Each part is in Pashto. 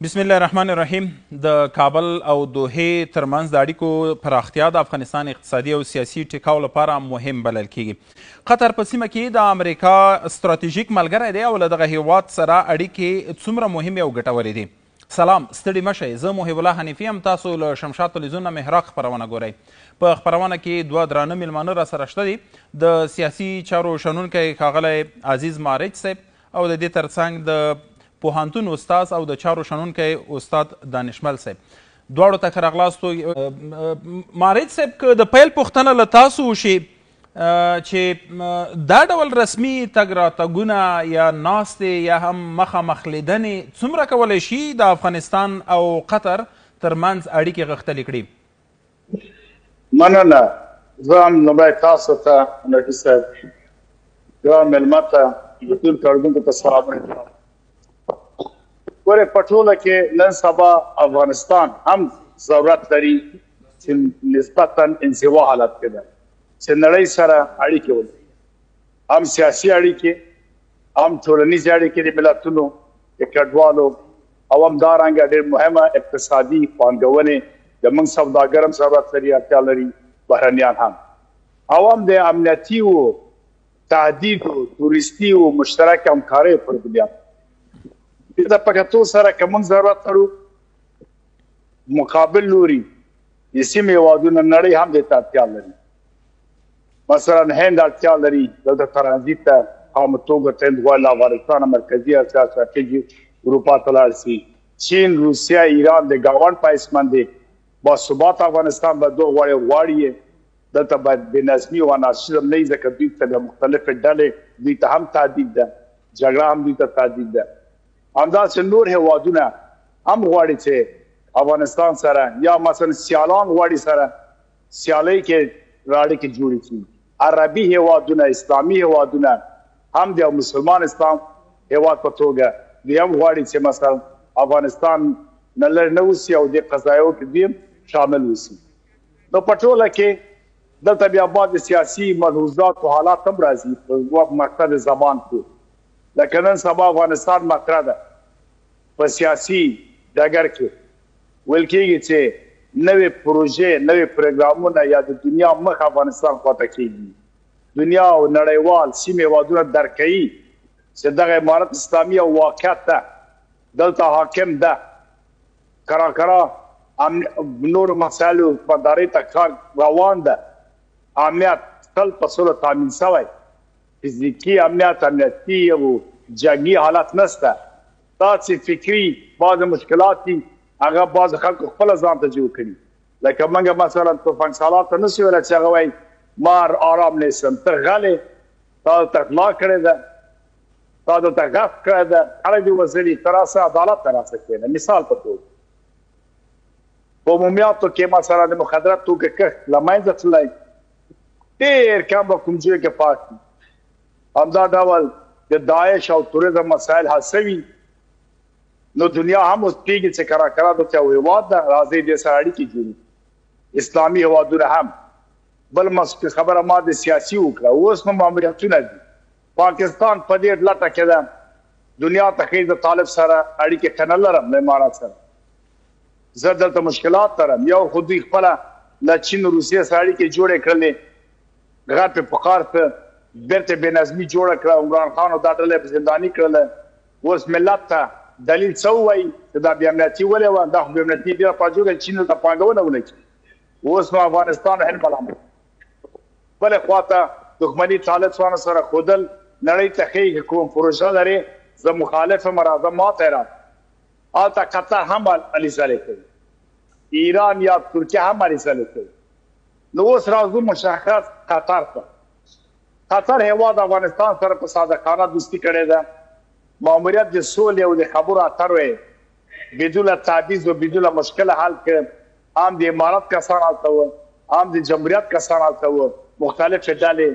بسم الله الرحمن الرحیم. د کابل او دوحې ترمنځ د اړیکو پراختیا د افغانستان اقتصادي او سیاسي ټیکاو لپاره مهم بلل کیږي. قطر په سیمه کې د امریکا ستراتیژیک ملګری دی او له دغه هیواد سره اړیکې څومره مهمې او ګټورې دي. سلام، ستړي مه شئ. زه محب الله حنیفي یم. تاسو له شمشاد تلویزیون نه محراق خپرونه ګورئ. په خپرونه کې دوه درانه میلمانه راسره شته دي. د سیاسي چارو شنونکی ښاغلی عزیز مارج صاحب او د دې ترڅنګ د پوهنتون استاد او د چارو شنونکی استاد دانشمل صاحب. دواړو ته ښه راغلاستو. مارج صاحب، که د پیل پوښتنه له تاسو وشي چې دا ډول رسمي تګ راتګونه یا ناستې یا هم مخامخ لیدنې څومره کولی شي د افغانستان او قطر ترمنځ اړیکې غښتلې کړي؟ مننه. زه هم لومړی تاسو ته نبي صاحب، ګران مېلمه ته، د ټول کارګونکو ته سلامونه کوم. ګورې، په ټوله کې نن سبا افغانستان هم ضرورت لري چې نسبتا انزوا حالت کې ده، چې نړۍ سره اړیکې ولري، هم سیاسي اړیکې، هم ټولنیزې اړیکې د ملتونو د کډوالو، او هم دارنګه ډېر مهمه اقتصادي پانګونې د موږ سوداګر هم ضرورت لري، اړتیا لري، بهرنیان هم، او هم د امنیتي و تهدید و تورستي و مشترک همکارۍ پر بنیاد د پکتو سره که موږ ضرورت لرو، مقابل لوري د سیمې هېوادونه نړۍ هم دې ته اړتیا لري. مثلا هند اړتیا لري دلته ترانزیت ته عامه توګه ته هند غواړي له افغانستانه مرکزي اسیا ستراتیژي اروپا ته لاړ شي. چین، روسیه، ایران د ګاونډ په حیث باندې باثباته افغانستان به دوه غواړي دلته باید بېنظمي او انارشیزم نه وي، ځکه دوی ته د مختلفې ډلې دوی ته هم تهدید ده، جګړه هم دوی ته تهدید ده. همداسې نور هېوادونه هم غواړي چې افغانستان سره یا مثلا سیالان غواړي سره سیالۍ کې اړیکې جوړې کړي. عربي هېوادونه، اسلامي هېوادونه هم د مسلمان اسلام هېواد په توګه دوی هم غواړي چې مثلا افغانستان نه لرې نه اوسي او دې قضایو کې دوی هم شامل اوسي. نو په ټوله کې دلته بیا بعضې سیاسي ملحوظات او حالات هم راځي په مقصد زبان کې. لکه نن سبا افغانستان مطرح ده په سیاسي ډګر کې، ویل کېږي چې نوې پروژې، نوې پروګرامونه یا د دنیا مخ افغانستان خواته کېږي. دنیا او نړیوال سیمې هېوادونه درک کوي چې دغه امارت اسلامي او واقعیت ده دلته حاکم ده. کرا نور مسایلو مدارۍ ته کار روان ده. امنیت تل په سلو تامین شوی، فزیکی امنیت، امنیتي او جنګي حالت نشته. داسې فکري بعض مشکلات دي، هغه بعض خلکو خپله ځان ته جوړ کړي. لکه موږ مثلا توفنګ سالار ته نشو ویلی چې هغه وایي مار آرام نیسم، ته غلې، تا دلته غلا کړې ده، تا دلته غصب کړی ده، خلک دې وژلي، ته راسه عدالت ته راسه کښېنه. مثال په توګه په عمومیاتو کې مثلا د مخدرات توکو کښت له منځه تللی، ډېر کم به کوم ځای کې پاتې. همدا ډول د داعش او توریزم مسایل حل شوي، نو دنیا هم اوس کېږي چې کرا دلته یو هېواد ده، راځئ دې سره اړیکې جوړو. اسلامي هېوادونه هم. بل خبره ما د سیاسي وکړه، اوس نو ماموریتونه دي. پاکستان په دې لټه کې ده دنیا ته ښایي د طالب سره اړیکې ښه نه لرم، له امارات سره زه دلته مشکلات لرم. یو خو دوی خپله له چین و روسیې سره اړیکې جوړې کړلې، غټ په پخار په بیرته بېنظمي جوړه کړه، عمران خان او دا ډله یې زنداني کړله. اوس ملت ته دلیل څه ووایي چې دا بې امنیتي ولې وه؟ دا خو بې امنیتي ډېره پاجوږه چین ته پانګونه ونه کړي. اوس نو افغانستان هند ملامت، بلې خوا ته دښمني طالبانو سره ښودل، نړۍ ته ښیي چې کوم پروژه لرې زه مخالف یم، راځه ما ته یې راکړه. هلته قطر هم هلې ځلې کوي، ایران یا ترکیه هم هلې ځلې کوي. نو اوس راځو مشخص قطر ته. قطر هېواد افغانستان سره په صادقانه دوستي کړې ده. ماموریت د سولې او د خبرو اترو یې بدون تعویض و بدون مشکله حل کړ. هم د امارت کسان هلته وو، هم د جمهوریت کسان هلته وو، مختلفې ډلې.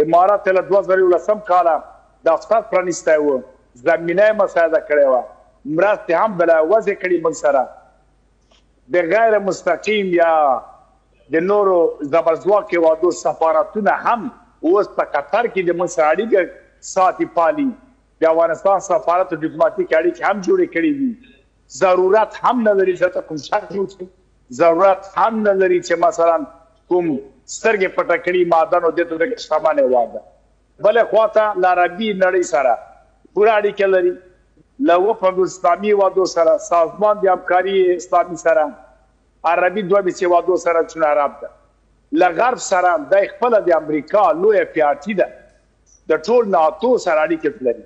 امارت یې له 2019 کاله دفتر پرانیستی و، زمینه یې مساعده کړې وه، مرستې هم بله وضع کړي موږ سره. د غیر مستقیم یا د نورو زبرځواک هېوادو سفارتونه هم اوس په قطر کې د موږ سره اړیکې ساتي پالي. د افغانستان سفارت او ډیپلوماتیک اړیکې هم جوړې کړې دي ضرورت هم نه لري چې کوم شرط جوړ کړي، ضرورت هم نه لري چې مثلا کوم سترګې پټه کړي معدن او دې ته د شتمنۍ واده. بلې خواته له عربي نړۍ سره پوره اړیکه لري، له وفد اسلامي هېوادو سره، سازمان د همکاري اسلامي سره، عربي دوه هېوادو سره چون عرب ده، له غرب سره د خپله د امریکا لویه پیاټي ده، د ټول ناتو سره اړیکې لري.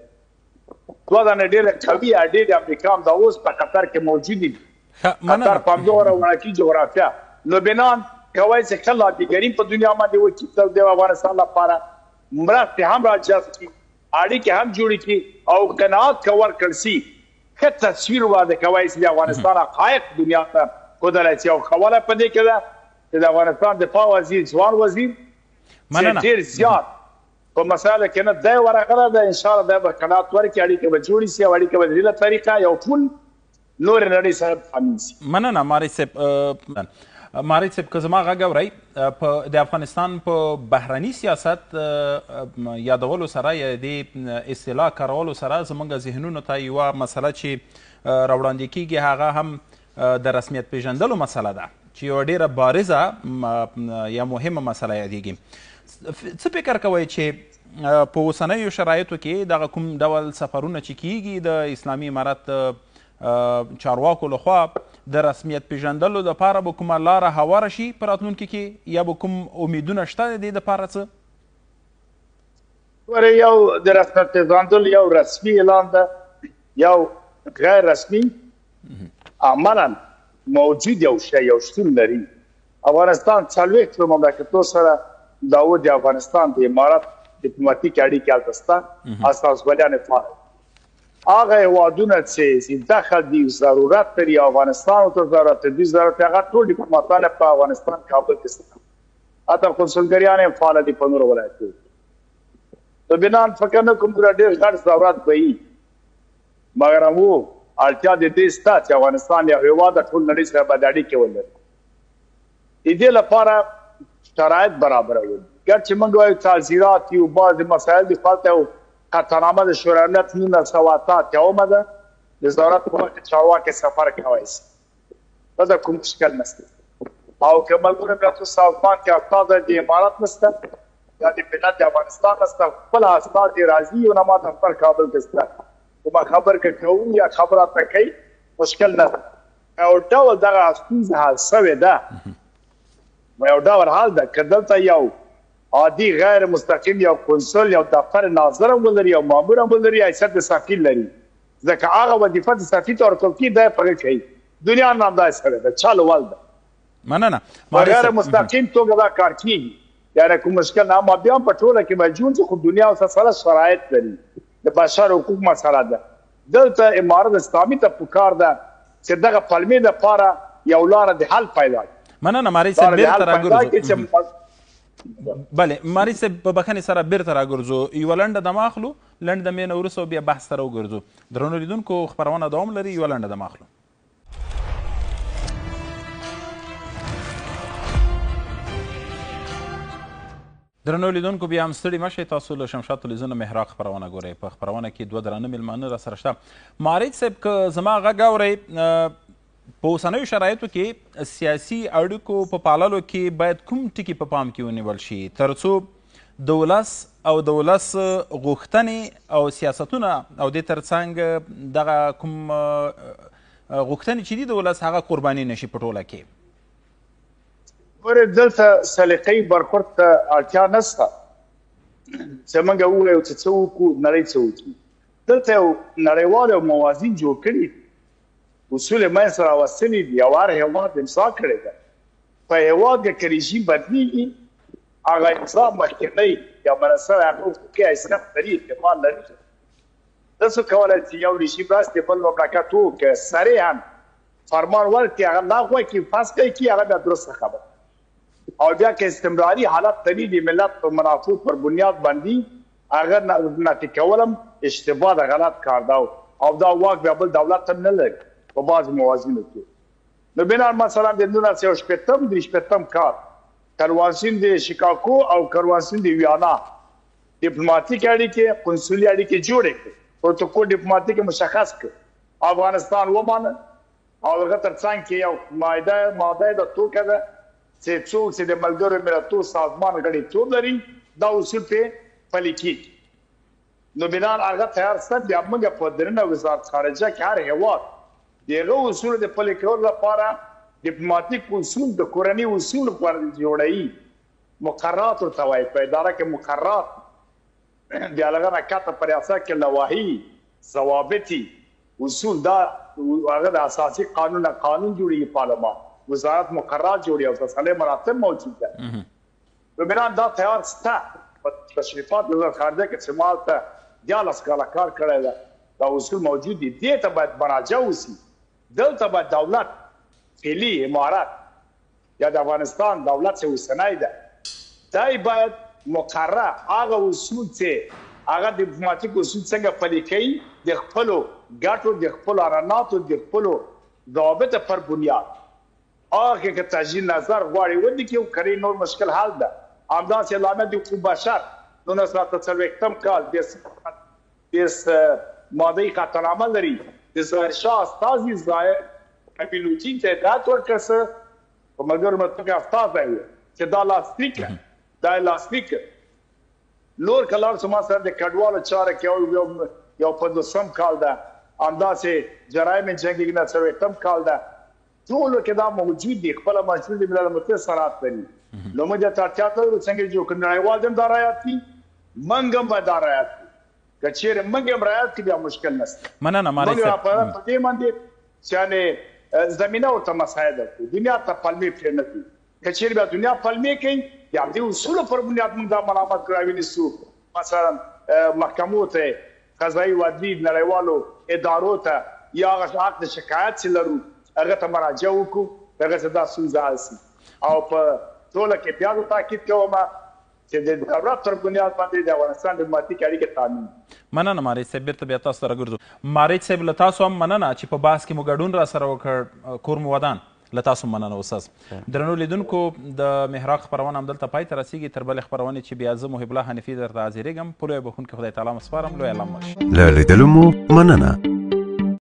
دوه دانې ډېرې قوي اډې د امریکا هم دا اوس په قطر کې موجودې دي. قطر په همدغه روانکي جغرافیه لبنان کوای چې کله دیګرین په دنیا باندې وکړي د افغانستان لپاره مرستې هم راجذب کړي، اړیکې هم جوړې کړي او قناعت که ورکړل شي ښه تصویر وړاندې کوای شي د افغانستان حقایق دنیا ته ښودلی شي. او خبره په دې کې ده چې د افغانستان دفاع وزیر ځوان وزیر چې ډېر زیات په مسایلو کې نه دی ورغلی دی، انشاءالله دی به قناعت ورکړي، اړیکې به جوړې شي او اړیکې به د دې له طریقه یو ټول نورې نړۍ سره تامین شي. مننه مارج صاحب. مارج صاحب که زما غږ اورئ، د افغانستان په بهرني سیاست یادولو سره یا د اصطلاح کارولو سره زموږ ذهنونو ته یوه مسله چې راوړاندې کیږي هغه هم د رسمیت پیژندلو مسله ده چې یوه ډیره بارزه یا مهمه مسله یادیږي. څه فکر کوئ چې په اوسنیو شرایطو کې دغه کوم ډول سفرونه چې کیږي د اسلامي امارت چارواکو لخوا د رسمیت پیژندلو دپاره به کومه لاره هواره شي په راتلونکي کې، یا به کوم امیدونه شته د دې دپاره څه؟ ګورې یو د رسمیت پیژندلو یو رسمي اعلان ده، یو غیر رسمي عملا موجود یو شی یو شتون لري. افغانستان څلوېښت مملکتو سره دا و د افغانستان د امارت ډیپلوماتیک اړیکې هلته شته، استازولیان یې فعال. هغه هېوادونه چې دخل دي ضرورت لري افغانستان ورته ضرورت لري، دوی ضرورت لري، هغه ټول ډیپلوماتان په افغانستان کابل کې شته، حتی قونسلګریان یې فعاله دي په نورو ولایتونو. لبنان فکر نه کوم ډېر غټ ضرورت به وي، مګر هم اړتیا د دې شته چې افغانستان یو هېواد د ټول نړۍ سره باید اړیکې ولري. د دې لپاره شرایط برابرول، ګر چې موږ وایو تعزیرات یو بعضې مسایل دي خلته قطعنامه د شورای امنیت 1988 یومه ده، د وزارت په وخت کې چارواکي سفر کولی شي، دا د کوم مشکل نشته. او که ملګرو ملتونو سازمان کې استازی د امارت نشته یا د ملت د افغانستان نشته، خپل استازي راځي یو نه ما دفتر کابل کې شته، کومه خبر که کوو یا خبره ته کوي مشکل نه ده. یو ډول دغه ستونزه حل شوې ده، یو ډول حل ده که دلته یو عادي غیر مستقیم یو کنسول یو دفتر ناظر هم ولري او مامور هم ولري، حیثیت د سفیر لري، ځکه هغه وظیفه د سفیر ته ورکول کېږي، دی پرې کوي. دنیا نه همداسې شوې ده، چالو ول ده. مننه. په غیر مستقیم توګه دا کار کېږي، یعنې کوم مشکل نه. ما بیا هم په ټوله کې موجود چې خو دنیا اوس سره شرایط لري، د بشر حقوق مسله ده. دلته امارت اسلامي ته پکار ده چې دغه پلمې دپاره یو لاره د حل پیدا کړي. مننه مارج صاحب، بیرته راګرځو. بله مارج صاحب، په بخښنې سره بیرته راګرځو، یوه لنډه دمه اخلو، لنډ دمې نه وروسته بیا بحث ته راوګرځو. درنو لیدونکو خپرونه دوام لري، یوه لنډه دمه اخلو. درنو لیدونکو بیا هم ستړي مه شئ، تاسو له شمشاد تلویزیون محراق خپرونه ګورئ. په خپرونه کې دوه درانه میلمانه راسره شته. مارج صاحب که زما غږ اورئ، په اوسنیو شرایطو کې سیاسي اړیکو په پاللو کې باید کوم ټکي په پام کې ونیول شي تر څو د ولس او د ولس غوښتنې او سیاستونه او دې ترڅنګ دغه کوم غوښتنې چې دي د ولس هغه قرباني نشي په ټوله کې؟ ګورې دلته سلیقې برخورد ته اړتیا نشته چې موږ ووایو چې څه وکړو، نړۍ څه وکړي. دلته یو نړیوال یو موازین جوړ کړي، اصول منځ ته راوستلي دي، یو هر هېواد امضا کړې ده. په هېواد کې که رژیم بدلېږي، هغه امضا مخکینی یا منصب حقوقي حیثیت لري، احتمال لري. تاسو کولی چې یو رژیم راسي بل مملکت وکړي صریحا فرمان ورکړي، هغه لغوه کړي، فسخ یې کړي، هغه بیا درسته خبره. او بیا که استمراري حالت لري د ملت په منافعو پر بنیاد باندې، هغه نفي کول هم اشتباه ده، غلط کار ده، او دا واک بیا بل دولت هم نه لري په بعض موازینو کې. نو بنان مثلا د 1960 کال کروانسین د شیکاگو او کروانسین د ویانا ډیپلوماټیک اړیکې، قونسلي اړیکې جوړې کړې، پروتوکول ډیپلوماټیک مشخص کړ، افغانستان ومانه، او هغه تر څنګ کې یو ماده د توکه ده چې څوک چې د ملګرو ملتونو سازمان غړیتوب لري دا اصول په پلي کېږي. نو بنان هغه تیار ست بیا موږ په درنه وزارت خارجه کې هر هیواد دغه اصول د پلي کولو لپاره ډیپلوماټیک اصول د کورني اصول پر جوړایي مقررات ورته وایي په اداره کې مقررات بیا هغه راکاته پر اساس کې لوایي ضوابطي اصول دا هغه د اساسي قانون جوړیږي پارلمان وزارت مقررات جوړي او تصالح مراتب موجود ده. نو بنان دا تیار ستا په تشریفات وزارت خارجه کې چې مالته 11 کاله کار کړی ده دا اصول موجود دي. دې ته باید مراجعه وشي. دلته باید دولت فعلي امارات یا د افغانستان دولت چې اوسنی ده دای باید مقرره هغه اصول چې هغه ډیپلوماټیک اصول څنګه پلي کوي د خپلو ګټو د خپلو اعلاناتو د خپلو ضوابطو پر بنیاد هغه کې تجدید نظر غواړي ودی کې کړي نور مشکل حل ده. همداسې اعلانه د حقوق بشر 1940 کال د ماده قطعنامه لري د ظاهرشاه استازي ظاهر قبیلوچي ته هدایت ورکړ په ملګرو ملتونو کې استازی و چې دا لاسلیک نور کلار سما سره د کډوالو چاره کې یو په 200 کال ده. همداسې جرایم جنګي 1940 کال ده. ټولو کې دا موجود دي. خپل مشروع د ملل متحد سرات لري. نو موږ ته اړتیا لرو څنګه جو نړیوال هم دا رعایت کړي موږ هم به دا رعایت کړو. که چیرې موږ هم رعایت کړي بیا مشکل نشته. مننه ماري صاحب. په دې باندې چې زمینه ورته مساعده کړو دنیا ته پلمې پرې نه کړي. که چیرې بیا دنیا پلمې کوي یا د اصولو پر بنیاد موږ دا ملامت کراوي نسو مثلا محکمو ته قضایي و عدلي نړیوالو ادارو ته یا هغه حق د شکایت چې لرو هغه ته مراجعه وکړو هغه څه دا ستونزه حل شي. او په ټوله کې بیا تاکید کوم چې د دولت پر بنیاد باندې د افغانستان ډیپلوماټیک اړیکې تامین. مننه ماري صاحب. بیرته بیا تاسو سره ګرځو. ماري صاحب له تاسو هم مننه چې په بحث کې مو ګډون را سره وکړ. کور مو ودان له تاسو مننه استاد. درنو لیدونکو د محراق خپرونه همدلته پای ته رسیږي. تر بلې خپرونې چې بیا زه محب الله حنفي درته حاضرېږم په لویه بخښونکي خدای تعالی مو سپارم. لوی الله مو له لیدلو مو مننه.